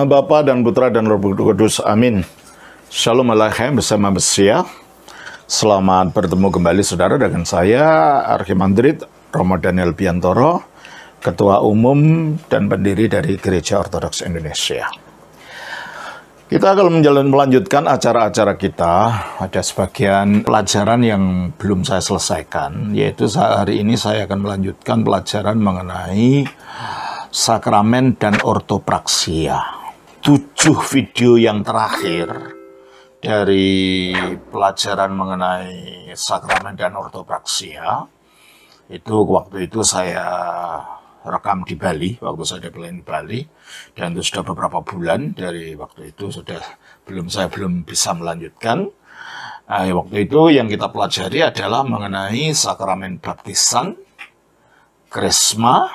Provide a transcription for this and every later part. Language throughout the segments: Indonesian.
Nama Bapa dan Putra dan Roh Kudus. Amin. Shalom Aleichem bersama Mesia. Selamat bertemu kembali saudara dengan saya, Archimandrit Romo Daniel Biantoro, Ketua Umum dan pendiri dari Gereja Ortodoks Indonesia. Kita akan melanjutkan acara-acara kita. Ada sebagian pelajaran yang belum saya selesaikan, yaitu hari ini saya akan melanjutkan pelajaran mengenai sakramen dan ortopraksia. 7 video yang terakhir dari pelajaran mengenai sakramen dan ortopraksia, itu waktu itu saya rekam di Bali, waktu saya di Bali, dan itu sudah beberapa bulan dari waktu itu saya belum bisa melanjutkan. Waktu itu yang kita pelajari adalah mengenai sakramen baptisan, krisma,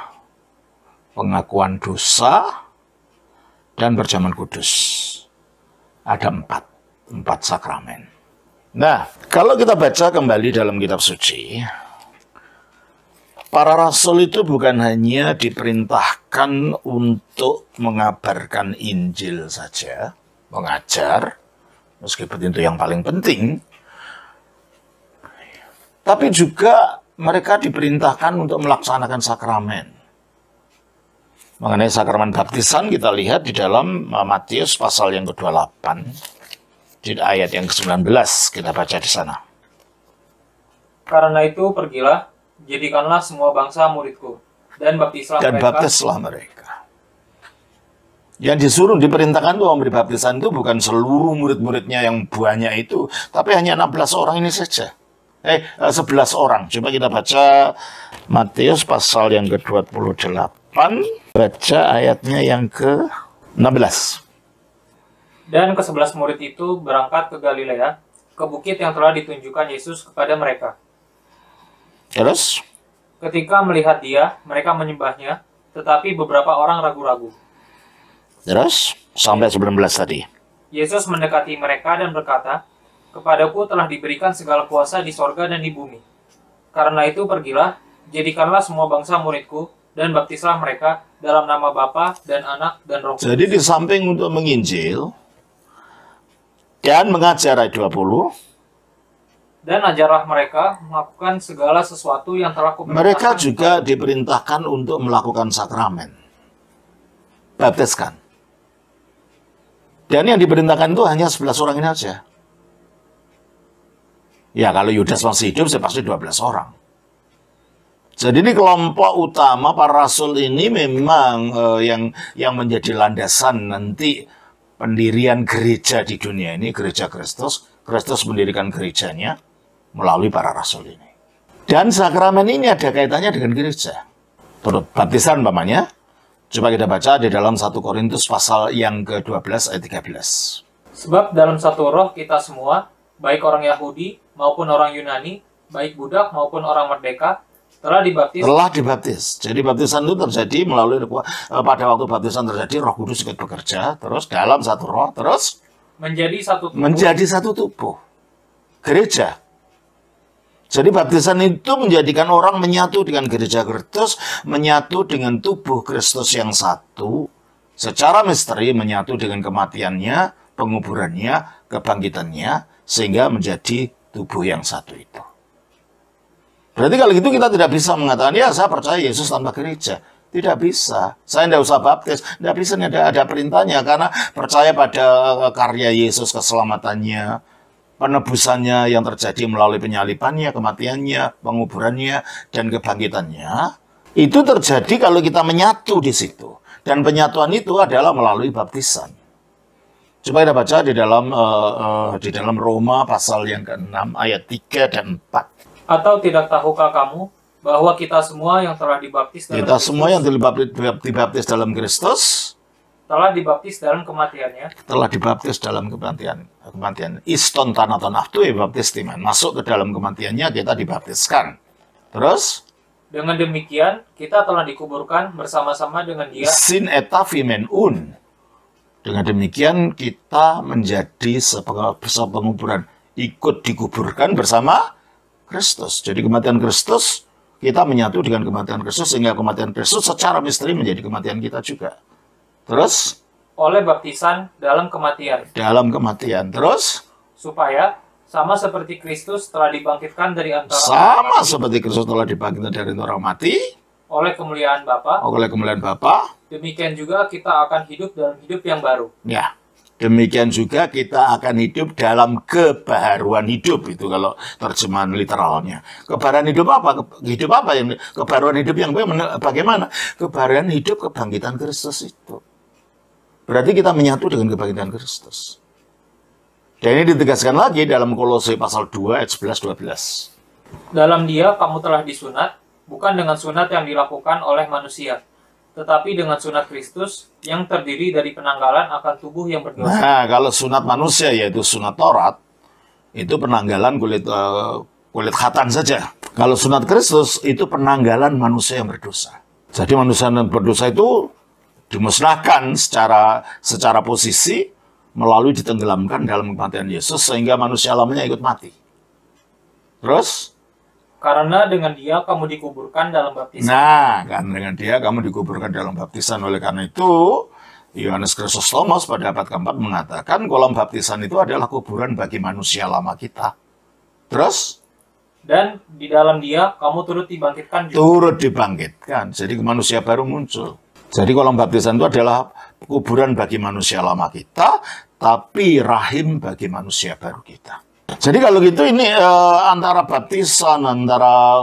pengakuan dosa, dan perjamuan kudus. Ada empat sakramen. Nah, kalau kita baca kembali dalam kitab suci, para rasul itu bukan hanya diperintahkan untuk mengabarkan Injil saja, mengajar, meskipun itu yang paling penting, tapi juga mereka diperintahkan untuk melaksanakan sakramen. Mengenai sakramen baptisan kita lihat di dalam Matius pasal yang ke-28, di ayat yang ke-19, kita baca di sana. Karena itu pergilah, jadikanlah semua bangsa muridku, dan baptislah mereka. Yang disuruh diperintahkan untuk memberi baptisan itu bukan seluruh murid-muridnya yang banyak itu, tapi hanya 16 orang ini saja. 11 orang. Coba kita baca Matius pasal yang ke-28, baca ayatnya yang ke-16. Dan ke-11 murid itu berangkat ke Galilea, ke bukit yang telah ditunjukkan Yesus kepada mereka. Terus? Ketika melihat dia, mereka menyembahnya, tetapi beberapa orang ragu-ragu. Terus? Sampai 19 tadi. Yesus mendekati mereka dan berkata, "Kepadaku telah diberikan segala kuasa di sorga dan di bumi. Karena itu pergilah, jadikanlah semua bangsa muridku, dan baptislah mereka dalam nama Bapa dan Anak dan Roh Kudus." Jadi di samping untuk menginjil dan mengajar ayat 20, dan ajarlah mereka melakukan segala sesuatu yang telah kuperintahkan. Mereka juga diperintahkan untuk melakukan sakramen. Baptiskan. Dan yang diperintahkan itu hanya 11 orang ini saja. Ya, kalau Yudas masih hidup, saya pasti 12 orang. Jadi ini kelompok utama para rasul ini memang yang menjadi landasan nanti pendirian gereja di dunia ini, gereja Kristus. Kristus mendirikan gerejanya melalui para rasul ini. Dan sakramen ini ada kaitannya dengan gereja. Baptisan umpamanya, coba kita baca di dalam 1 Korintus pasal yang ke-12 ayat 13. Sebab dalam satu roh kita semua, baik orang Yahudi maupun orang Yunani, baik budak maupun orang merdeka, telah dibaptis. Jadi baptisan itu terjadi melalui pada waktu baptisan terjadi Roh Kudus ikut bekerja, terus dalam satu roh, terus menjadi satu tubuh. Gereja. Jadi baptisan itu menjadikan orang menyatu dengan gereja Kristus, menyatu dengan tubuh Kristus yang satu, secara misteri menyatu dengan kematiannya, penguburannya, kebangkitannya, sehingga menjadi tubuh yang satu itu. Berarti kalau gitu kita tidak bisa mengatakan, ya saya percaya Yesus tanpa gereja. Tidak bisa. Saya tidak usah baptis. Tidak bisa, ada perintahnya. Karena percaya pada karya Yesus, keselamatannya, penebusannya yang terjadi melalui penyalipannya, kematiannya, penguburannya, dan kebangkitannya. Itu terjadi kalau kita menyatu di situ. Dan penyatuan itu adalah melalui baptisan. Coba kita baca di dalam Roma pasal yang ke-6 ayat 3 dan 4. Atau tidak tahukah kamu bahwa kita semua yang telah dibaptis dalam Kristus telah dibaptis dalam kematiannya? Telah dibaptis dalam kematian. Iston tanaton aftu baptistiman. Masuk ke dalam kematiannya kita dibaptiskan. Terus? Dengan demikian kita telah dikuburkan bersama-sama dengan dia. Sin eta fimen un. Dengan demikian kita menjadi sepenguburan, ikut dikuburkan bersama Kristus. Jadi kematian Kristus, kita menyatu dengan kematian Kristus, sehingga kematian Kristus secara misteri menjadi kematian kita juga. Terus? oleh baptisan dalam kematian. Dalam kematian. Terus? Supaya sama seperti Kristus telah dibangkitkan dari antara Sama seperti Kristus telah dibangkitkan dari orang mati. Oleh kemuliaan Bapa. Oleh kemuliaan Bapa. Demikian juga kita akan hidup dalam hidup yang baru. Ya. Demikian juga kita akan hidup dalam kebaharuan hidup, itu kalau terjemahan literalnya. Kebaharuan hidup apa? Hidup apa yang kebaharuan hidup yang bagaimana? Kebaharuan hidup kebangkitan Kristus itu. Berarti kita menyatu dengan kebangkitan Kristus. Dan ini ditegaskan lagi dalam Kolose pasal 2 ayat 11-12. Dalam Dia kamu telah disunat, bukan dengan sunat yang dilakukan oleh manusia, tetapi dengan sunat Kristus yang terdiri dari penanggalan akan tubuh yang berdosa. Nah, kalau sunat manusia yaitu sunat Taurat, itu penanggalan kulit khatan saja. Kalau sunat Kristus itu penanggalan manusia yang berdosa. Jadi manusia yang berdosa itu dimusnahkan secara posisi melalui ditenggelamkan dalam kematian Yesus sehingga manusia lamanya ikut mati. Terus? Karena dengan Dia kamu dikuburkan dalam baptisan. Nah, kan dengan Dia kamu dikuburkan dalam baptisan. Oleh karena itu, Yohanes Chrysostomos pada abad keempat mengatakan kolam baptisan itu adalah kuburan bagi manusia lama kita. Terus? Dan di dalam Dia kamu turut dibangkitkan juga. Turut dibangkitkan. Jadi manusia baru muncul. Jadi kolam baptisan itu adalah kuburan bagi manusia lama kita, tapi rahim bagi manusia baru kita. Jadi kalau gitu ini antara baptisan, antara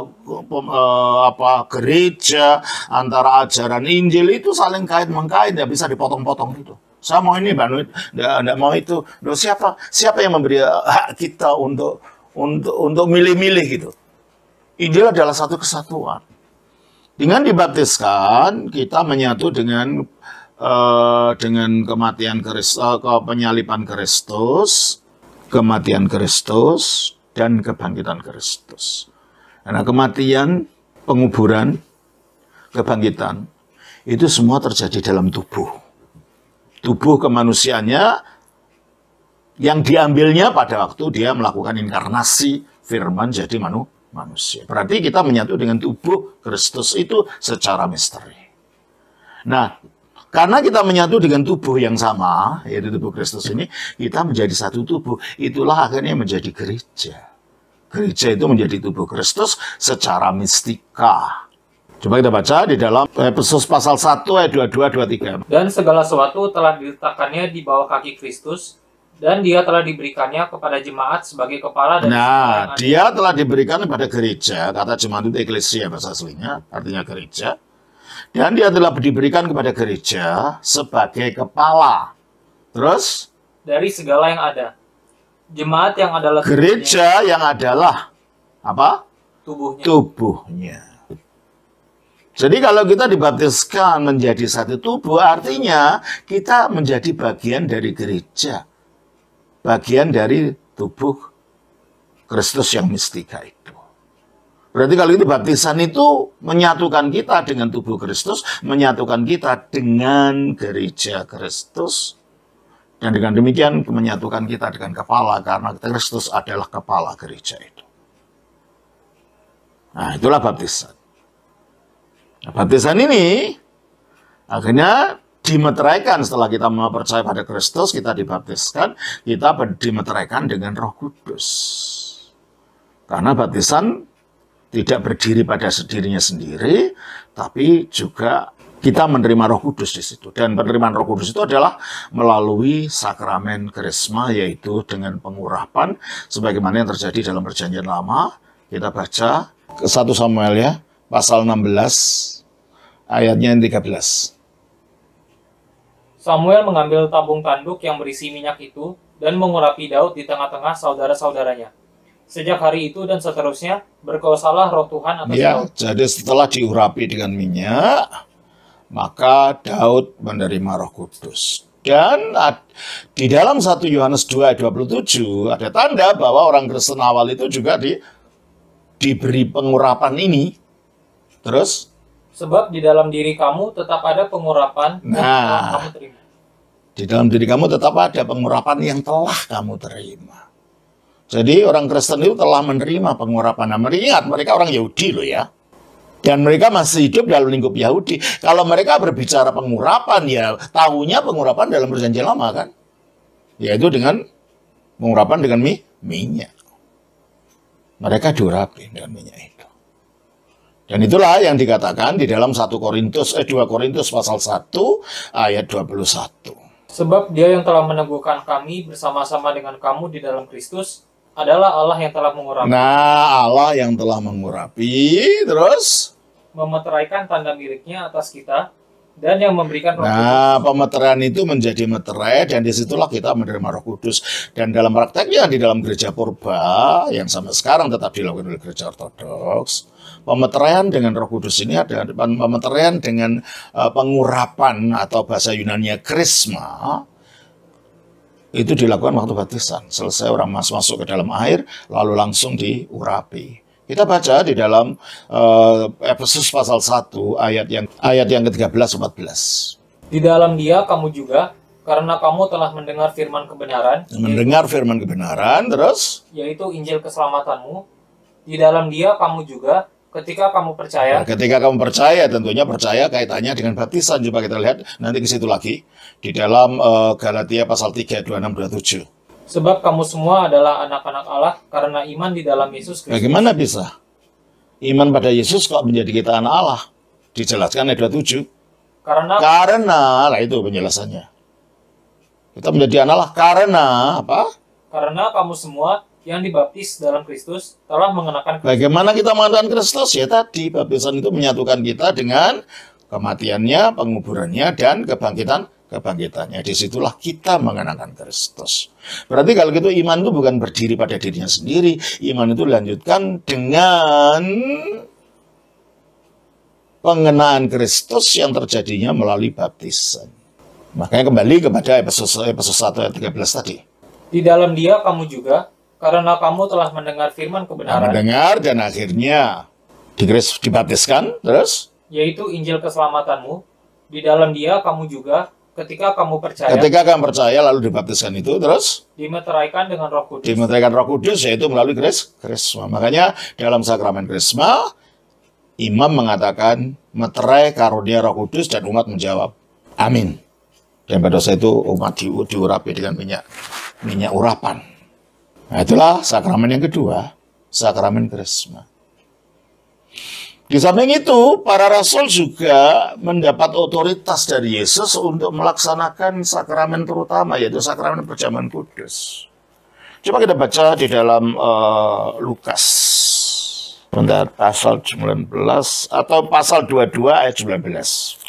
gereja, antara ajaran Injil itu saling kait-mengkait, tidak bisa dipotong-potong itu. Saya mau ini, tidak mau itu. Loh, siapa yang memberi hak kita untuk milih-milih gitu? Injil adalah satu kesatuan. Dengan dibaptiskan, kita menyatu dengan kematian Kristus, penyaliban Kristus, kematian Kristus, dan kebangkitan Kristus. Karena kematian, penguburan, kebangkitan, itu semua terjadi dalam tubuh. Tubuh kemanusiaannya yang diambilnya pada waktu dia melakukan inkarnasi firman jadi manusia. Berarti kita menyatu dengan tubuh Kristus itu secara misteri. Nah, karena kita menyatu dengan tubuh yang sama, yaitu tubuh Kristus ini, kita menjadi satu tubuh. Itulah akhirnya menjadi gereja. Gereja itu menjadi tubuh Kristus secara mistika. Coba kita baca di dalam Efesus pasal 1 ayat 22-23. Dan segala sesuatu telah diletakkannya di bawah kaki Kristus, dan Dia telah diberikannya kepada jemaat sebagai kepala. Nah, Dia telah diberikan kepada gereja. Kata jemaat itu eklesia bahasa aslinya, artinya gereja. Dan Dia telah diberikan kepada gereja sebagai kepala. Terus? Dari segala yang ada. Jemaat yang adalah gereja yang adalah apa? Tubuhnya. Tubuhnya. Jadi kalau kita dibaptiskan menjadi satu tubuh, artinya kita menjadi bagian dari gereja. Bagian dari tubuh Kristus yang mistika itu. Berarti kalau itu baptisan itu menyatukan kita dengan tubuh Kristus, menyatukan kita dengan gereja Kristus, dan dengan demikian menyatukan kita dengan kepala, karena Kristus adalah kepala gereja itu. Nah, itulah baptisan. Nah, baptisan ini akhirnya dimeteraikan setelah kita percaya pada Kristus, kita dibaptiskan, kita dimeteraikan dengan Roh Kudus. Karena baptisan tidak berdiri pada dirinya sendiri, tapi juga kita menerima Roh Kudus di situ. Dan penerimaan Roh Kudus itu adalah melalui sakramen Krisma, yaitu dengan pengurapan, sebagaimana yang terjadi dalam Perjanjian Lama. Kita baca ke 1 Samuel ya, pasal 16, ayatnya yang 13. Samuel mengambil tabung tanduk yang berisi minyak itu dan mengurapi Daud di tengah-tengah saudara-saudaranya. Sejak hari itu dan seterusnya, berkuasalah Roh Tuhan atas Daud. Jadi setelah diurapi dengan minyak, maka Daud menerima Roh Kudus. Dan di dalam 1 Yohanes 2 ayat 27 ada tanda bahwa orang Kristen awal itu juga diberi pengurapan ini. Terus? Sebab di dalam diri kamu tetap ada pengurapan yang telah kamu terima. Di dalam diri kamu tetap ada pengurapan yang telah kamu terima. Jadi orang Kristen itu telah menerima pengurapan. Nah, ingat, mereka orang Yahudi loh ya. Dan mereka masih hidup dalam lingkup Yahudi. Kalau mereka berbicara pengurapan, ya tahunya pengurapan dalam perjanjian lama kan. Yaitu dengan pengurapan dengan minyak. Mereka diurapi dengan minyak itu. Dan itulah yang dikatakan di dalam 2 Korintus pasal 1 ayat 21. Sebab Dia yang telah meneguhkan kami bersama-sama dengan kamu di dalam Kristus adalah Allah yang telah mengurapi. Nah, Allah yang telah mengurapi, terus memeteraikan tanda miliknya atas kita, dan yang memberikan Roh Kudus. Nah, pemeteran itu menjadi meterai, dan disitulah kita menerima Roh Kudus. Dan dalam prakteknya di dalam gereja purba, yang sampai sekarang tetap dilakukan oleh gereja ortodoks, pemeteraian dengan Roh Kudus ini ada pemeteraian dengan pengurapan atau bahasa Yunani krisma, itu dilakukan waktu baptisan. Selesai orang masuk ke dalam air, lalu langsung diurapi. Kita baca di dalam Efesus pasal 1 ayat yang ke-13-14. Di dalam Dia kamu juga, karena kamu telah mendengar firman kebenaran. Mendengar firman kebenaran, terus? Yaitu Injil keselamatanmu. Di dalam Dia kamu juga, ketika kamu percaya. Nah, ketika kamu percaya, tentunya percaya kaitannya dengan baptisan. Coba kita lihat nanti ke situ lagi. Di dalam Galatia pasal 3, 26-27. Sebab kamu semua adalah anak-anak Allah karena iman di dalam Yesus Kristus. Bagaimana bisa? Iman pada Yesus kok menjadi kita anak Allah? Dijelaskan ayat 27. Karena, lah itu penjelasannya. Kita menjadi anak Allah karena apa? Karena kamu semua yang dibaptis dalam Kristus telah mengenakan Kristus. Bagaimana kita mengenakan Kristus? Ya tadi, baptisan itu menyatukan kita dengan kematiannya, penguburannya, dan kebangkitannya. Disitulah kita mengenakan Kristus. Berarti kalau gitu iman itu bukan berdiri pada dirinya sendiri. Iman itu dilanjutkan dengan pengenaan Kristus yang terjadinya melalui baptisan. Makanya kembali kepada Efesus 1 ayat 13 tadi. Di dalam Dia kamu juga, karena kamu telah mendengar firman kebenaran. Mendengar dan akhirnya dibaptiskan, terus? Yaitu Injil keselamatanmu. Di dalam Dia kamu juga, ketika kamu percaya. Ketika kamu percaya lalu dibaptiskan itu, terus? Dimeteraikan dengan Roh Kudus. Dimeteraikan Roh Kudus, yaitu melalui krisma. Makanya dalam sakramen krisma, imam mengatakan meterai karunia Roh Kudus dan umat menjawab, amin. Dan pada saat itu umat diurapi dengan minyak urapan. Nah, itulah sakramen yang kedua, sakramen krisma. Di samping itu, para rasul juga mendapat otoritas dari Yesus untuk melaksanakan sakramen terutama, yaitu sakramen perjamuan kudus. Coba kita baca di dalam Lukas. Bentar, pasal 19 atau pasal 22 ayat 19.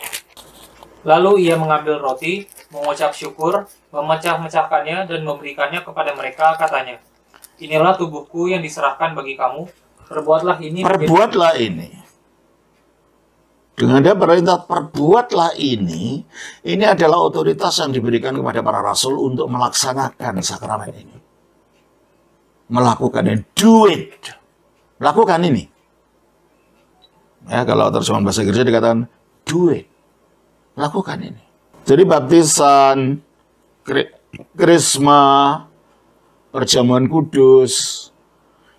Lalu ia mengambil roti, mengucap syukur, memecah-mecahkannya dan memberikannya kepada mereka, katanya, inilah tubuhku yang diserahkan bagi kamu, perbuatlah ini. Perbuatlah ini. Dengan dia perintah perbuatlah ini adalah otoritas yang diberikan kepada para rasul untuk melaksanakan sakramen ini. Melakukan ini, do it. Lakukan ini. Ya, kalau terjemahan bahasa Inggrisnya dikatakan do it. Lakukan ini. Jadi baptisan, krisma, perjamuan kudus,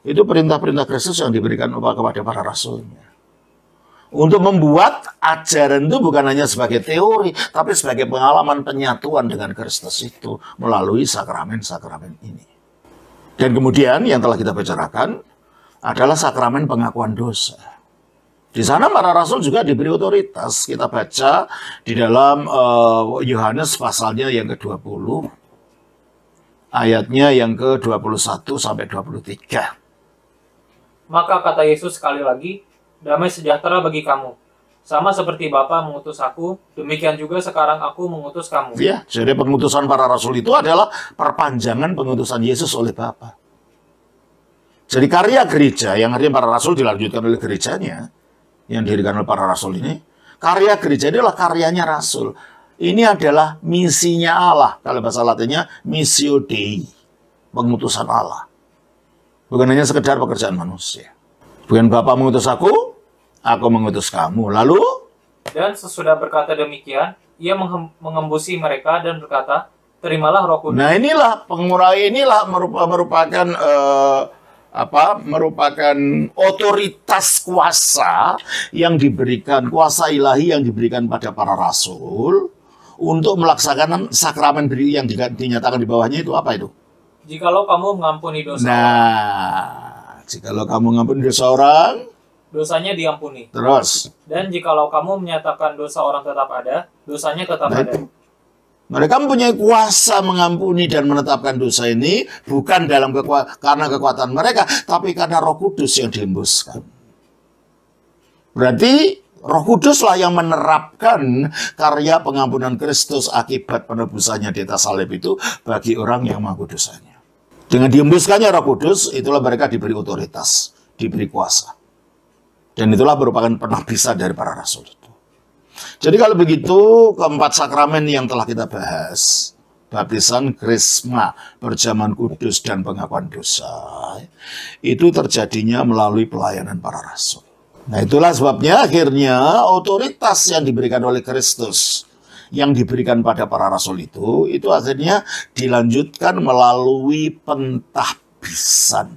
itu perintah-perintah Kristus yang diberikan kepada para rasulnya. Untuk membuat ajaran itu bukan hanya sebagai teori, tapi sebagai pengalaman penyatuan dengan Kristus itu melalui sakramen-sakramen ini. Dan kemudian yang telah kita bicarakan adalah sakramen pengakuan dosa. Di sana para rasul juga diberi otoritas. Kita baca di dalam Yohanes pasalnya yang ke-20, ayatnya yang ke-21 sampai 23. Maka kata Yesus sekali lagi, damai sejahtera bagi kamu. Sama seperti Bapa mengutus aku, demikian juga sekarang aku mengutus kamu. Ya, jadi pengutusan para rasul itu adalah perpanjangan pengutusan Yesus oleh Bapa. Jadi karya gereja, yang artinya para rasul dilanjutkan oleh gerejanya, yang didirikan oleh para rasul ini, karya gereja ini adalah karyanya rasul. Ini adalah misinya Allah. Kalau bahasa Latinnya, missio Dei, pengutusan Allah. Bukan hanya sekedar pekerjaan manusia. Bukan Bapa mengutus aku mengutus kamu. Lalu? Dan sesudah berkata demikian, ia mengembusi mereka dan berkata, terimalah Roh Kudus. Nah inilah merupakan merupakan otoritas kuasa yang diberikan, kuasa ilahi yang diberikan pada para rasul untuk melaksanakan sakramen yang dinyatakan di bawahnya itu apa itu? Jikalau kamu mengampuni dosa jikalau kamu mengampuni dosa orang, dosanya diampuni. Terus. Dan jikalau kamu menyatakan dosa orang tetap ada, dosanya tetap ada. Mereka mempunyai kuasa mengampuni dan menetapkan dosa ini bukan karena kekuatan mereka, tapi karena Roh Kudus yang dihembuskan. Berarti Roh Kuduslah yang menerapkan karya pengampunan Kristus akibat penebusannya di atas salib itu bagi orang yang mengaku dosanya. Dengan dihembuskannya Roh Kudus, itulah mereka diberi otoritas, diberi kuasa. Dan itulah merupakan penabisan dari para rasul itu. Jadi kalau begitu, keempat sakramen yang telah kita bahas, baptisan, krisma, perjamuan kudus, dan pengakuan dosa, itu terjadinya melalui pelayanan para rasul. Nah itulah sebabnya akhirnya otoritas yang diberikan oleh Kristus, yang diberikan pada para rasul itu akhirnya dilanjutkan melalui pentahbisan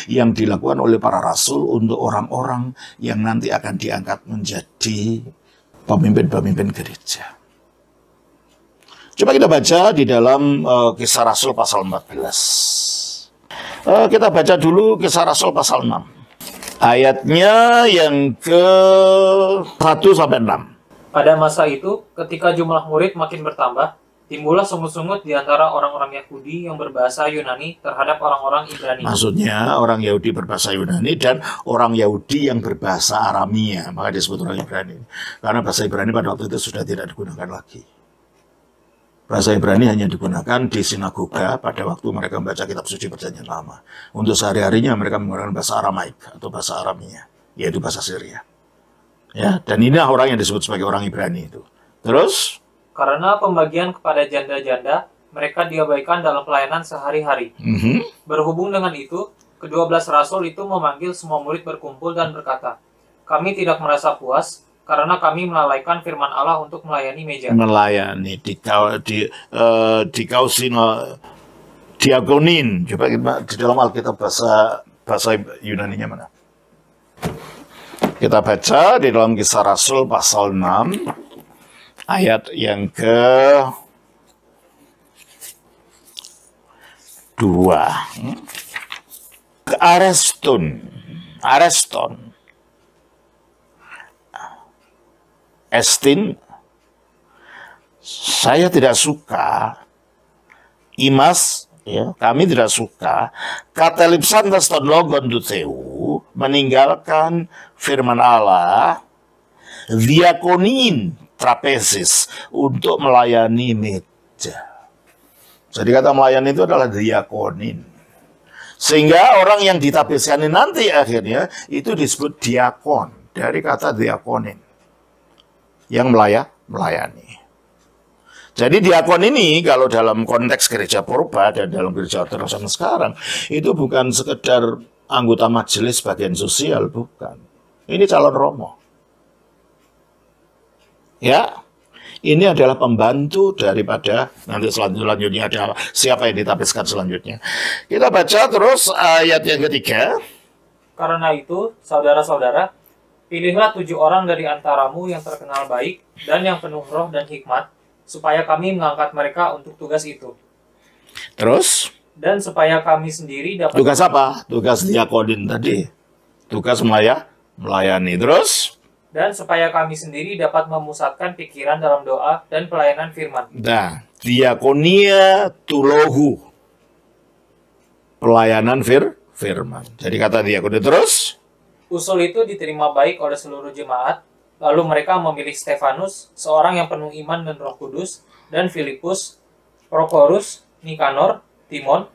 yang dilakukan oleh para rasul untuk orang-orang yang nanti akan diangkat menjadi pemimpin-pemimpin gereja. Coba kita baca di dalam Kisah Rasul pasal 14. Kita baca dulu Kisah Rasul pasal 6. Ayatnya yang ke 1 sampai 6. Pada masa itu, ketika jumlah murid makin bertambah, timbullah sungut-sungut di antara orang-orang Yahudi yang berbahasa Yunani terhadap orang-orang Ibrani. Maksudnya orang Yahudi berbahasa Yunani dan orang Yahudi yang berbahasa Aramia, maka disebut orang Ibrani. Karena bahasa Ibrani pada waktu itu sudah tidak digunakan lagi. Bahasa Ibrani hanya digunakan di sinagoga pada waktu mereka membaca kitab suci Perjanjian Lama. Untuk sehari-harinya mereka menggunakan bahasa Aramaik atau bahasa Aramia, yaitu bahasa Syria. Ya, dan ini orang yang disebut sebagai orang Ibrani itu. Terus? Karena pembagian kepada janda-janda, mereka diabaikan dalam pelayanan sehari-hari. Berhubung dengan itu, ke-12 rasul itu memanggil semua murid berkumpul dan berkata, kami tidak merasa puas, karena kami melalaikan firman Allah untuk melayani meja. Melayani, diakonin. Coba di dalam Alkitab bahasa Yunaninya mana? Kita baca di dalam Kisah Rasul pasal 6. Ayat yang ke-2. Areston. Estin, saya tidak suka. Imas, ya, kami tidak suka. Katelipsan teston logon duteu, meninggalkan firman Allah, diakonin trapesis untuk melayani meja. Jadi kata melayani itu adalah diakonin. Sehingga orang yang ditapeskan nanti akhirnya itu disebut diakon. Dari kata diakonin. Yang melayani. Jadi diakon ini kalau dalam konteks gereja purba dan dalam gereja ortodoks sekarang itu bukan sekedar anggota majelis bagian sosial, bukan. Ini calon romo. Ya, ini adalah pembantu daripada nanti selanjutnya ada siapa yang ditapeskan selanjutnya. Kita baca terus ayat yang ketiga. Karena itu, saudara-saudara, pilihlah 7 orang dari antaramu yang terkenal baik dan yang penuh roh dan hikmat, supaya kami mengangkat mereka untuk tugas itu. Terus? Dan supaya kami sendiri dapat... Tugas apa? Tugas diakonin tadi. Tugas melayani. Terus? Dan supaya kami sendiri dapat memusatkan pikiran dalam doa dan pelayanan firman. Nah, diakonia tulohu. Pelayanan firman. Jadi kata diakonia terus? Usul itu diterima baik oleh seluruh jemaat, lalu mereka memilih Stefanus, seorang yang penuh iman dan Roh Kudus, dan Filipus, Prokorus, Nikanor, Timon,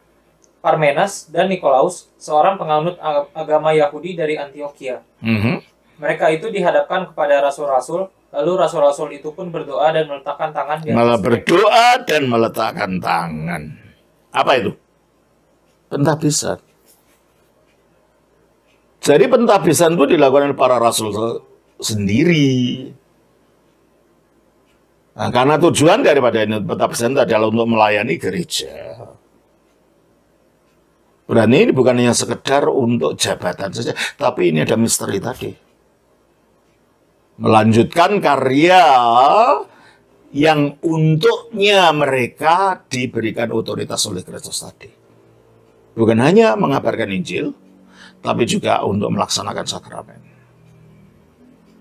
Parmenas, dan Nikolaus, seorang penganut agama Yahudi dari Antioquia. Mereka itu dihadapkan kepada rasul-rasul, lalu rasul-rasul itu pun berdoa dan meletakkan tangan di atas malah berdoa dan meletakkan tangan. Apa itu? Pentahbisan. Jadi pentahbisan itu dilakukan oleh para rasul sendiri. Nah, karena tujuan daripada pentahbisan adalah untuk melayani gereja. Berani ini bukan hanya sekedar untuk jabatan saja, tapi ini ada misteri tadi. Melanjutkan karya yang untuknya mereka diberikan otoritas oleh Kristus tadi. Bukan hanya mengabarkan Injil, tapi juga untuk melaksanakan sakramen.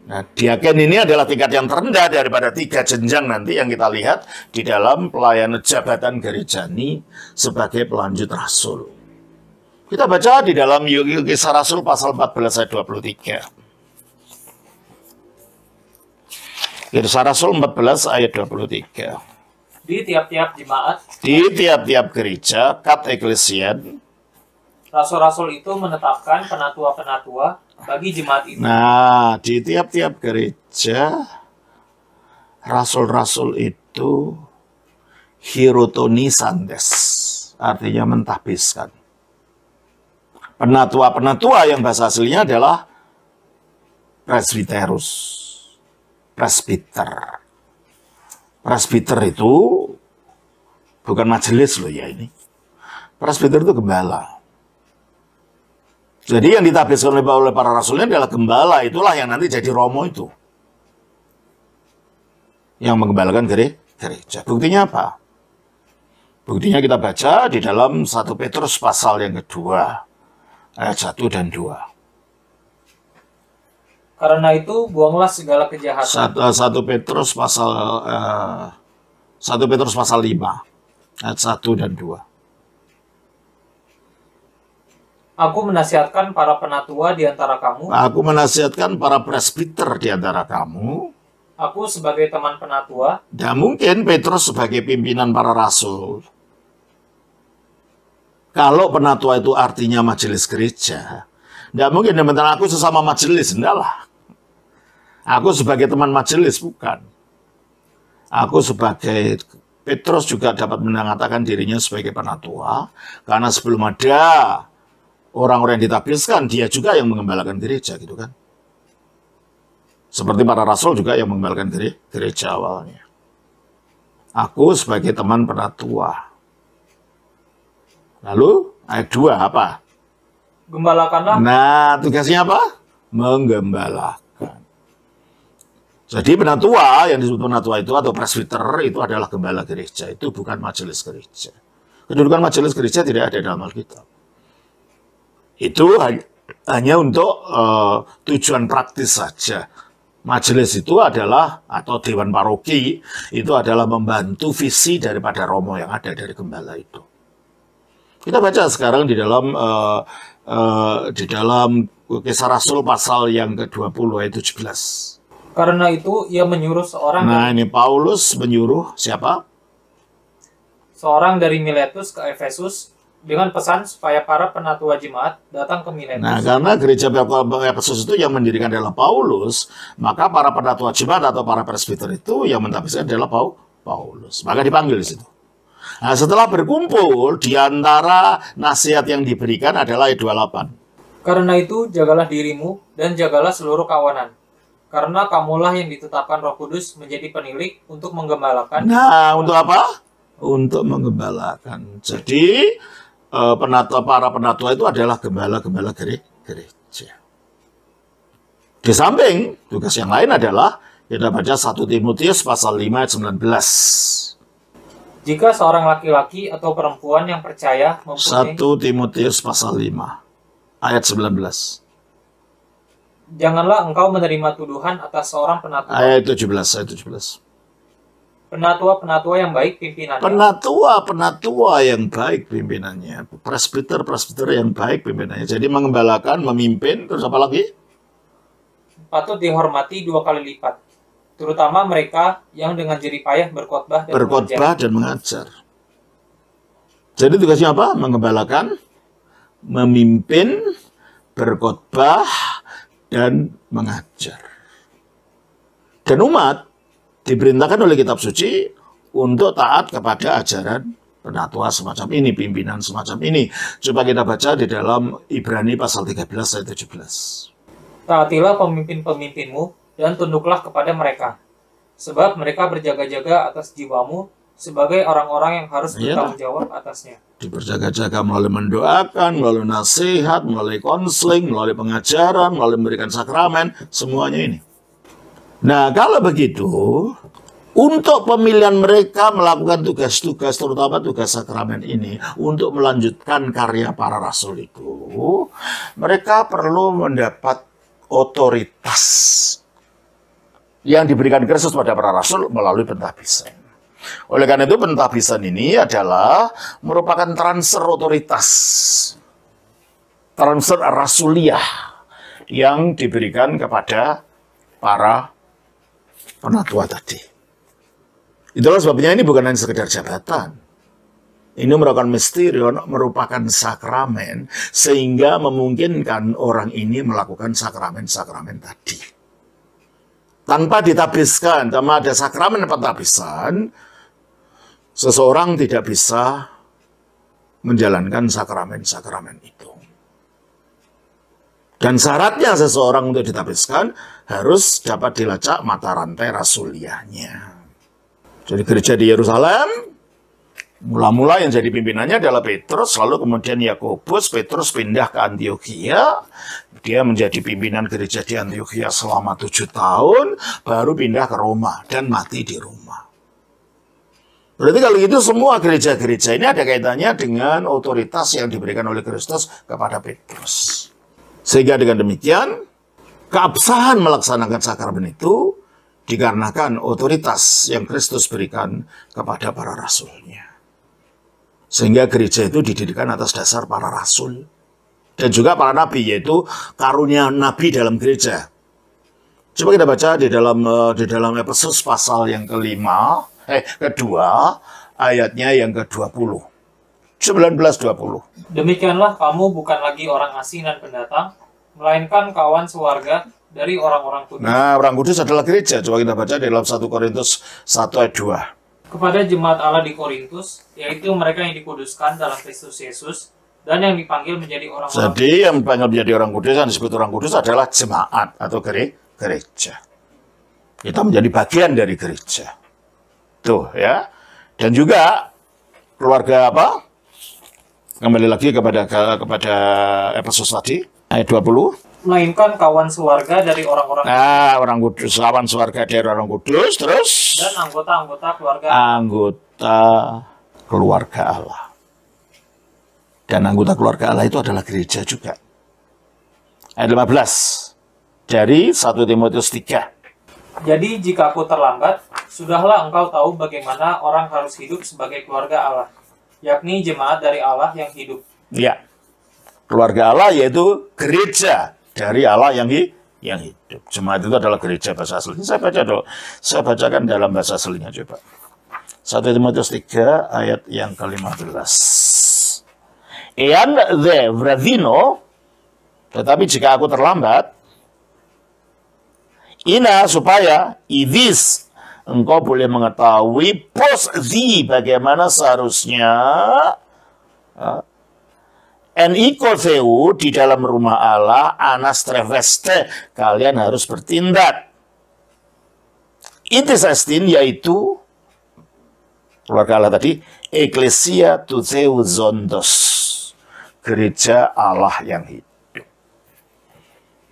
Nah, diaken ini adalah tingkat yang terendah daripada 3 jenjang nanti yang kita lihat di dalam pelayanan jabatan gerejani sebagai pelanjut rasul. Kita baca di dalam Kisah Rasul pasal 14 ayat 23. Kisah Rasul 14 ayat 23. Di tiap-tiap jemaat, Di tiap-tiap gereja, kat eklesian, rasul-rasul itu menetapkan penatua-penatua bagi jemaat itu. nah, di tiap-tiap gereja, rasul-rasul itu hierotonisantes, artinya mentahbiskan. Penatua-penatua yang bahasa aslinya adalah presbiterus, presbiter. Presbiter itu bukan majelis loh ya ini. Presbiter itu gembala. Jadi yang ditahbiskan oleh para rasulnya adalah gembala, itulah yang nanti jadi romo itu. Yang menggembalakan gereja. Buktinya apa? Buktinya kita baca di dalam 1 Petrus pasal yang kedua, ayat 1 dan 2. Karena itu buanglah segala kejahatan. 1 Petrus pasal 1 Petrus pasal 5, ayat 1 dan 2. Aku menasihatkan para penatua di antara kamu. Aku menasihatkan para presbiter di antara kamu. Aku sebagai teman penatua. Dan mungkin Petrus sebagai pimpinan para rasul. Kalau penatua itu artinya majelis gereja, tidak mungkin teman-teman aku sesama majelis, enggak lah. Aku sebagai teman majelis, bukan. Aku sebagai Petrus juga dapat mengatakan dirinya sebagai penatua, karena sebelum ada orang-orang yang ditahbiskan, dia juga yang mengembalakan gereja, gitu kan. Seperti para rasul juga yang mengembalakan gereja awalnya. Aku sebagai teman penatua. Lalu ayat 2 apa? Gembalakanlah. Nah, tugasnya apa? Menggembalakan. Jadi penatua, yang disebut penatua itu atau presbiter itu adalah gembala gereja. Itu bukan majelis gereja. Kedudukan majelis gereja tidak ada dalam Alkitab. Itu hanya untuk tujuan praktis saja. Majelis itu adalah, atau dewan paroki, itu adalah membantu visi daripada romo yang ada dari gembala itu. Kita baca sekarang di dalam Kisah Rasul pasal yang ke-20 ayat 17. Karena itu ia menyuruh seorang. Nah, ini Paulus menyuruh siapa? Seorang dari Miletus ke Efesus dengan pesan supaya para penatua jemaat datang ke Miletus. Nah, karena gereja Efesus itu yang mendirikan adalah Paulus, maka para penatua jemaat atau para presbiter itu yang mentahbiskan adalah Paulus. Maka dipanggil di situ. Nah, setelah berkumpul, di antara nasihat yang diberikan adalah ayat 28. Karena itu, jagalah dirimu dan jagalah seluruh kawanan. Karena kamulah yang ditetapkan Roh Kudus menjadi penilik untuk menggembalakan. Nah, untuk apa? Untuk menggembalakan. Jadi, para penatua itu adalah gembala-gembala gereja. Di samping, tugas yang lain adalah, kita baca 1 Timotius pasal 5 ayat 19. Jika seorang laki-laki atau perempuan yang percaya mempunyai 1 Timotius pasal 5 ayat 19. Janganlah engkau menerima tuduhan atas seorang penatua. Ayat 17. Penatua-penatua yang baik pimpinannya. Penatua yang baik pimpinannya. Presbiter yang baik pimpinannya. Jadi mengembalakan, memimpin, terus apa lagi? Patut dihormati 2 kali lipat. Terutama mereka yang dengan jerih payah berkhotbah dan mengajar. Jadi tugasnya apa? Mengembalakan, memimpin, berkhotbah, dan mengajar. Dan umat diperintahkan oleh kitab suci untuk taat kepada ajaran penatua semacam ini, pimpinan semacam ini. Coba kita baca di dalam Ibrani pasal 13 ayat 17. Taatilah pemimpin-pemimpinmu dan tunduklah kepada mereka, sebab mereka berjaga-jaga atas jiwamu sebagai orang-orang yang harus bertanggung jawab atasnya. Diberjaga-jaga melalui mendoakan, melalui nasihat, melalui konseling, melalui pengajaran, melalui memberikan sakramen, semuanya ini. Nah, kalau begitu, untuk pemilihan mereka melakukan tugas-tugas, terutama tugas sakramen ini, untuk melanjutkan karya para rasul itu, mereka perlu mendapat otoritas yang diberikan Kristus pada para rasul melalui pentahbisan. Oleh karena itu, pentahbisan ini adalah merupakan transfer otoritas, transfer rasuliah yang diberikan kepada para penatua tadi. Itulah sebabnya ini bukan hanya sekedar jabatan. Ini merupakan misterion, merupakan sakramen, sehingga memungkinkan orang ini melakukan sakramen-sakramen tadi. Tanpa ditabiskan, tanpa ada sakramen pentahbisan, seseorang tidak bisa menjalankan sakramen-sakramen itu. Dan syaratnya seseorang untuk ditabiskan harus dapat dilacak mata rantai rasuliahnya. Jadi gereja di Yerusalem, mula-mula yang jadi pimpinannya adalah Petrus, lalu kemudian Yakobus. Petrus pindah ke Antiokhia, dia menjadi pimpinan gereja di Antiokhia selama 7 tahun, baru pindah ke Roma dan mati di Roma. Berarti kalau gitu semua gereja-gereja ini ada kaitannya dengan otoritas yang diberikan oleh Kristus kepada Petrus. Sehingga dengan demikian, keabsahan melaksanakan sakramen itu dikarenakan otoritas yang Kristus berikan kepada para rasulnya. Sehingga gereja itu didirikan atas dasar para rasul. Dan juga para nabi, yaitu karunia nabi dalam gereja. Coba kita baca di dalam Efesus pasal yang kedua, ayatnya yang ke-20. 19-20. Demikianlah kamu bukan lagi orang asing dan pendatang, melainkan kawan sewarga dari orang-orang kudus. Nah, orang kudus adalah gereja. Coba kita baca dalam 1 Korintus 1 ayat 2. Kepada jemaat Allah di Korintus, yaitu mereka yang dikuduskan dalam Kristus Yesus, dan yang dipanggil menjadi orang-orang. Jadi yang dipanggil menjadi orang kudus, yang disebut orang kudus adalah jemaat atau gereja. Kita menjadi bagian dari gereja. Tuh ya. Dan juga keluarga apa? Kembali lagi kepada Efesus tadi, ayat 20. Melainkan kawan sewarga dari orang-orang. Nah, orang kudus, kawan sewarga dari orang kudus, terus dan anggota-anggota keluarga. Anggota keluarga Allah. Dan anggota keluarga Allah itu adalah gereja juga. Ayat 15 dari 1 Timotius 3. Jadi jika aku terlambat, sudahlah engkau tahu bagaimana orang harus hidup sebagai keluarga Allah, yakni jemaat dari Allah yang hidup. Ya, keluarga Allah yaitu gereja dari Allah yang hidup. Jemaat itu adalah gereja bahasa aslinya. Saya bacakan dalam bahasa aslinya coba. 1 Timotius 3 ayat yang ke-15. Ean the vradino, tetapi jika aku terlambat, ina supaya idis engkau boleh mengetahui pos bagaimana seharusnya Enikotheu di dalam rumah Allah, anas treveste, kalian harus bertindak. Itis estin, yaitu keluarga Allah tadi, Ecclesia Tutheu Zondos, gereja Allah yang hidup.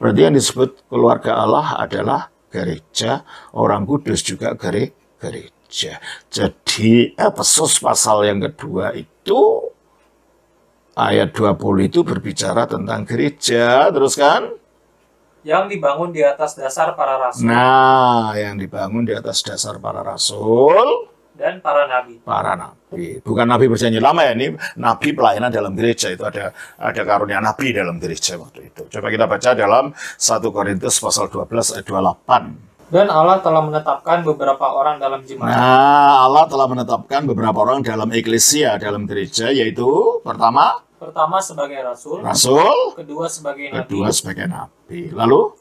Berarti yang disebut keluarga Allah adalah gereja, orang kudus juga gereja. Jadi Efesus pasal yang kedua itu, ayat 20 itu berbicara tentang gereja, terus kan? Yang dibangun di atas dasar para rasul. Nah, yang dibangun di atas dasar para rasul. Dan para nabi. Para nabi. Bukan nabi perjanjian lama ya, ini nabi pelayanan dalam gereja. Itu ada karunia nabi dalam gereja waktu itu. Coba kita baca dalam 1 Korintus pasal 12 ayat 28. Dan Allah telah menetapkan beberapa orang dalam jemaat. Nah, Allah telah menetapkan beberapa orang dalam eklesia, dalam gereja, yaitu pertama sebagai rasul, kedua sebagai nabi, lalu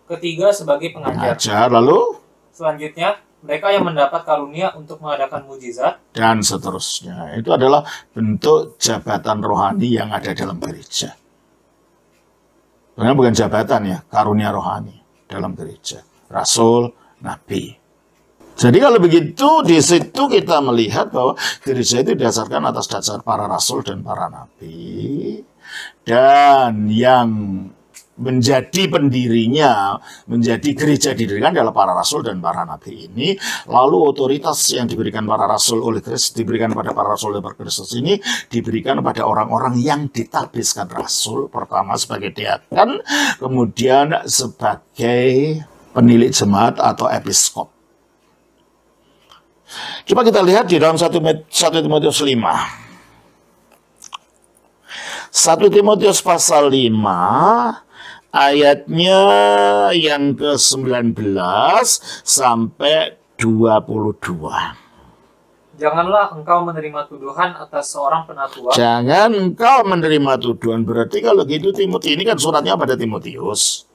ketiga sebagai pengajar, lalu selanjutnya mereka yang mendapat karunia untuk mengadakan mujizat, dan seterusnya. Itu adalah bentuk jabatan rohani yang ada dalam gereja. Sebenarnya bukan jabatan ya, karunia rohani dalam gereja. Rasul, nabi. Jadi kalau begitu, di situ kita melihat bahwa gereja itu didasarkan atas dasar para rasul dan para nabi. Dan yang menjadi pendirinya, menjadi gereja didirikan adalah para rasul dan para nabi ini. Lalu otoritas yang diberikan para rasul oleh Kristus, diberikan pada para rasul oleh Kristus ini, diberikan pada orang-orang yang ditabiskan rasul. Pertama sebagai diaken, kemudian sebagai penilik jemaat atau episkop. Coba kita lihat di dalam 1 Timotius 5. 1 Timotius pasal 5 ayatnya yang ke-19 sampai 22. Janganlah engkau menerima tuduhan atas seorang penatua. Jangan engkau menerima tuduhan. Berarti kalau gitu Timotius ini kan suratnya pada Timotius.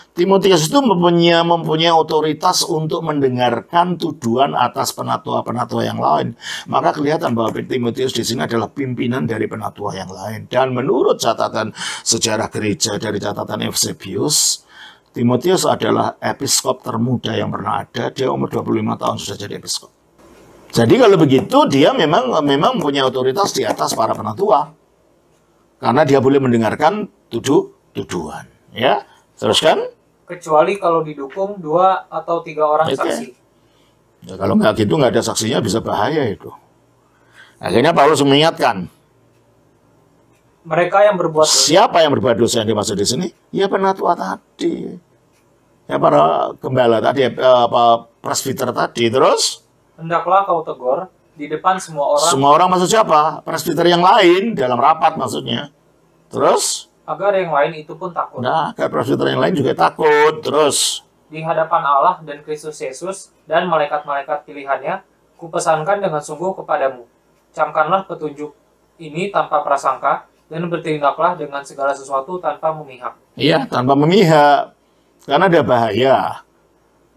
Timotius itu mempunyai otoritas untuk mendengarkan tuduhan atas penatua-penatua yang lain. Maka kelihatan bahwa Timotius di sini adalah pimpinan dari penatua yang lain. Dan menurut catatan sejarah gereja dari catatan Eusebius, Timotius adalah episkop termuda yang pernah ada. Dia umur 25 tahun sudah jadi episkop. Jadi kalau begitu dia memang punya otoritas di atas para penatua. Karena dia boleh mendengarkan tuduhan. Ya, teruskan. Kecuali kalau didukung 2 atau 3 orang saksi. Ya, kalau nggak gitu, nggak ada saksinya, bisa bahaya itu. Akhirnya Paulus mengingatkan. Mereka yang berbuat dosa. Siapa yang berbuat dosa yang dimaksud di sini? Ya penatua tadi. Ya para gembala tadi, presbiter tadi. Terus? Hendaklah kau tegur di depan semua orang. Semua orang maksud siapa? Presbiter yang lain, dalam rapat maksudnya. Terus? Agar yang lain itu pun takut. Nah, agar presbiter yang lain juga takut. Terus? Di hadapan Allah dan Kristus Yesus dan malaikat-malaikat pilihannya, kupesankan dengan sungguh kepadamu. Camkanlah petunjuk ini tanpa prasangka, dan bertindaklah dengan segala sesuatu tanpa memihak. Iya, tanpa memihak. Karena ada bahaya.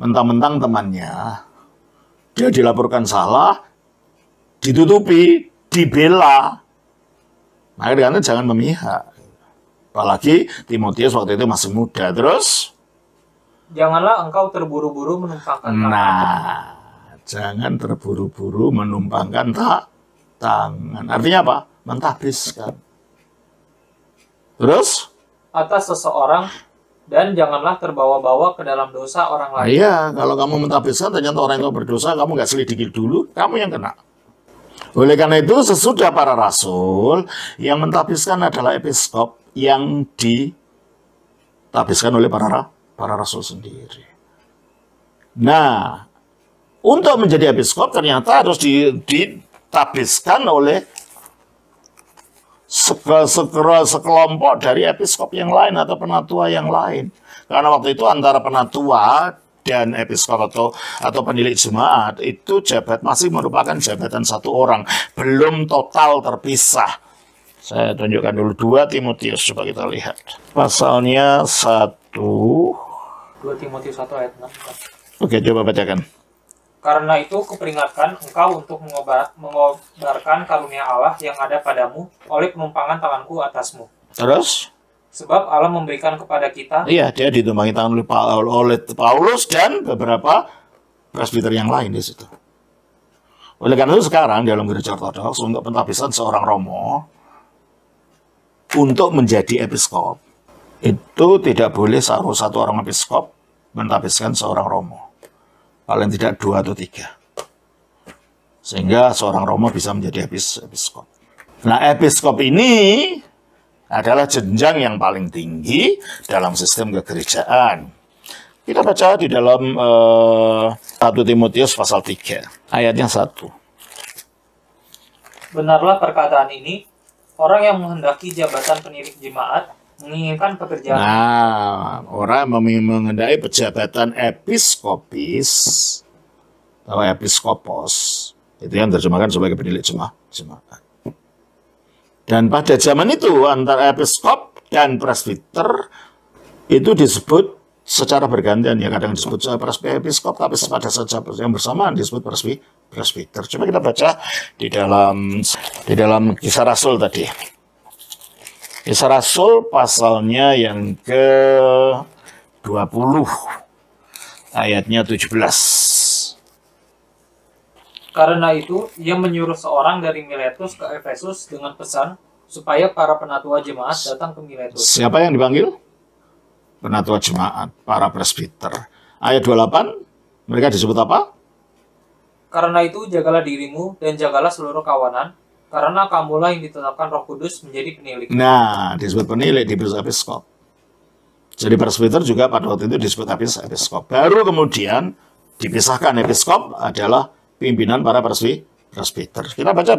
Mentang-mentang temannya, dia dilaporkan salah, ditutupi, dibela. Maka karena jangan memihak. Apalagi Timotius waktu itu masih muda. Terus? Janganlah engkau terburu-buru menumpangkan tangan. Nah, jangan terburu-buru menumpangkan tangan. Artinya apa? Mentahbiskan. Terus? Atas seseorang, dan janganlah terbawa-bawa ke dalam dosa orang lain. Iya, kalau kamu mentahbiskan ternyata orang itu berdosa, kamu nggak selidiki dulu, kamu yang kena. Oleh karena itu, sesudah para rasul, yang mentahbiskan adalah episkop yang ditabiskan oleh para rasul sendiri. Nah, untuk menjadi episkop ternyata harus ditabiskan oleh sekelompok dari episkop yang lain atau penatua yang lain. Karena waktu itu antara penatua dan episkop atau penilik jemaat itu masih merupakan jabatan satu orang, belum total terpisah. Saya tunjukkan dulu 2 Timotius, coba kita lihat. Pasalnya 1. 2 Timotius 1 ayat 6. Oke, coba bacakan. Karena itu kuperingatkan engkau untuk mengobarkan karunia Allah yang ada padamu oleh penumpangan tanganku atasmu. Terus? Sebab Allah memberikan kepada kita. Iya, dia ditumpangi tangan oleh Paulus dan beberapa presbiter yang lain di situ. Oleh karena itu sekarang dalam gereja ortodoks untuk pentahbisan seorang romo untuk menjadi episkop itu tidak boleh satu orang episkop mentahbiskan seorang romo. Paling tidak 2 atau 3. Sehingga seorang romo bisa menjadi episkop. Nah, episkop ini adalah jenjang yang paling tinggi dalam sistem kegerejaan. Kita baca di dalam 1 Timotius pasal 3, ayatnya 1. Benarlah perkataan ini, orang yang menghendaki jabatan penilik jemaat menginginkan pekerjaan. Nah, orang mengendai jabatan episkopis atau episkopos, itu yang terjemahkan sebagai penilik jemaat. Dan pada zaman itu antara episkop dan presbiter itu disebut secara bergantian, ya kadang disebut episkop, tapi pada saat yang bersamaan disebut presbiter. Coba kita baca di dalam Kisah Rasul tadi. Kisah Rasul pasalnya yang ke-20 ayatnya 17. Karena itu, ia menyuruh seorang dari Miletus ke Efesus dengan pesan supaya para penatua jemaat datang ke Miletus. Siapa yang dipanggil? Penatua jemaat, para presbiter. Ayat 28, mereka disebut apa? Karena itu, jagalah dirimu dan jagalah seluruh kawanan, karena kamulah yang ditetapkan Roh Kudus menjadi penilik. Nah, disebut penilik, disebut episkop. Jadi presbiter juga pada waktu itu disebut episkop. Baru kemudian dipisahkan, episkop adalah pimpinan para presbiter. Kita baca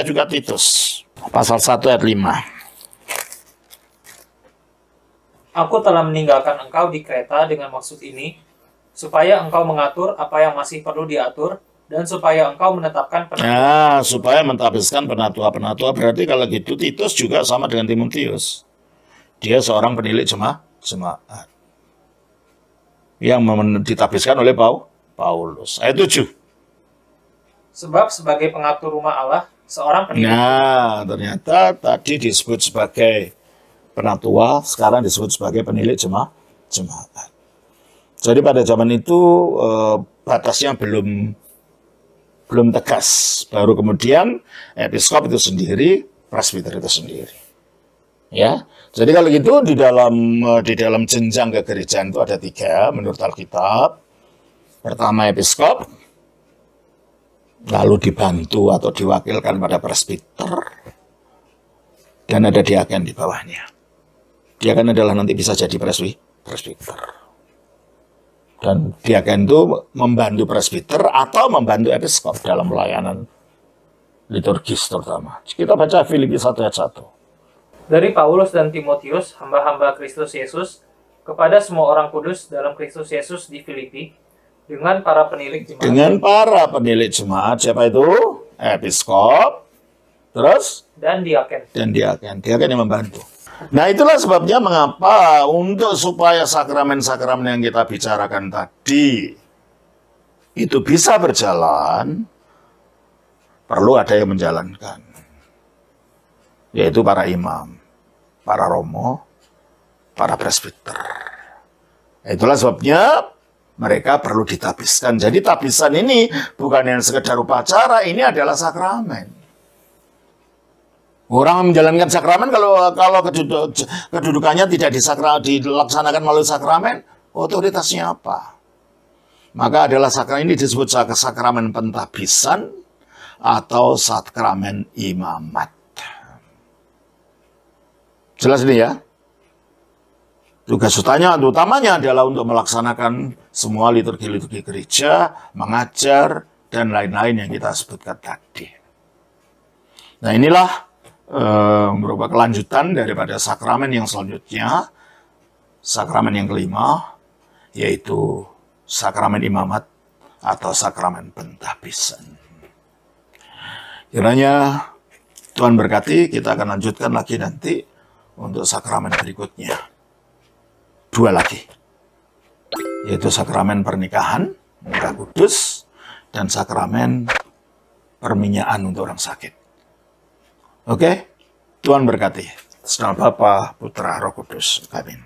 juga Titus, pasal 1 ayat 5. Aku telah meninggalkan engkau di Kreta dengan maksud ini, supaya engkau mengatur apa yang masih perlu diatur, dan supaya engkau menetapkan Nah, supaya mentapsirkan penatua-penatua. Berarti kalau gitu Titus juga sama dengan Timotius. Dia seorang penilik jemaat yang ditapsirkan oleh Paulus. Ayat 7. Sebab sebagai pengatur rumah Allah, seorang penilik. Nah, ternyata tadi disebut sebagai penatua, sekarang disebut sebagai penilik jemaat. Jadi pada zaman itu batasnya belum tegas. Baru kemudian episkop itu sendiri, presbiter itu sendiri. Ya. Jadi kalau gitu di dalam jenjang kegerejaan itu ada 3 menurut Alkitab. Pertama episkop, lalu dibantu atau diwakilkan pada presbiter, dan ada diaken di bawahnya. Diaken adalah nanti bisa jadi presbiter. Dan diaken itu membantu presbiter atau membantu episkop dalam pelayanan liturgis terutama. Kita baca Filipi 1 ayat 1. Dari Paulus dan Timotius, hamba-hamba Kristus Yesus, kepada semua orang kudus dalam Kristus Yesus di Filipi, dengan para penilik jemaat. Dengan para penilik jemaat, siapa itu? Episkop, terus? Dan diaken. Diaken yang membantu. Nah, itulah sebabnya mengapa supaya sakramen-sakramen yang kita bicarakan tadi itu bisa berjalan, perlu ada yang menjalankan. Yaitu para imam, para romo, para presbiter. Itulah sebabnya mereka perlu ditapsirkan. Jadi tapsiran ini bukan yang sekedar upacara, ini adalah sakramen. Orang menjalankan sakramen kalau kedudukannya tidak dilaksanakan melalui sakramen, otoritasnya apa? Maka adalah sakramen ini disebut sakramen pentapsiran atau sakramen imamat. Jelas ini ya? Tugas utamanya adalah untuk melaksanakan semua liturgi-liturgi gereja, mengajar, dan lain-lain yang kita sebutkan tadi. Nah, inilah merupakan kelanjutan daripada sakramen yang selanjutnya, sakramen yang kelima, yaitu sakramen imamat atau sakramen pentapsiran. Kiranya Tuhan berkati, kita akan lanjutkan lagi nanti untuk sakramen berikutnya. 2 lagi, yaitu sakramen pernikahan, nikah kudus, dan sakramen perminyaan untuk orang sakit. Oke, Tuhan berkati. Nama Bapa, Putra, Roh Kudus. Amin.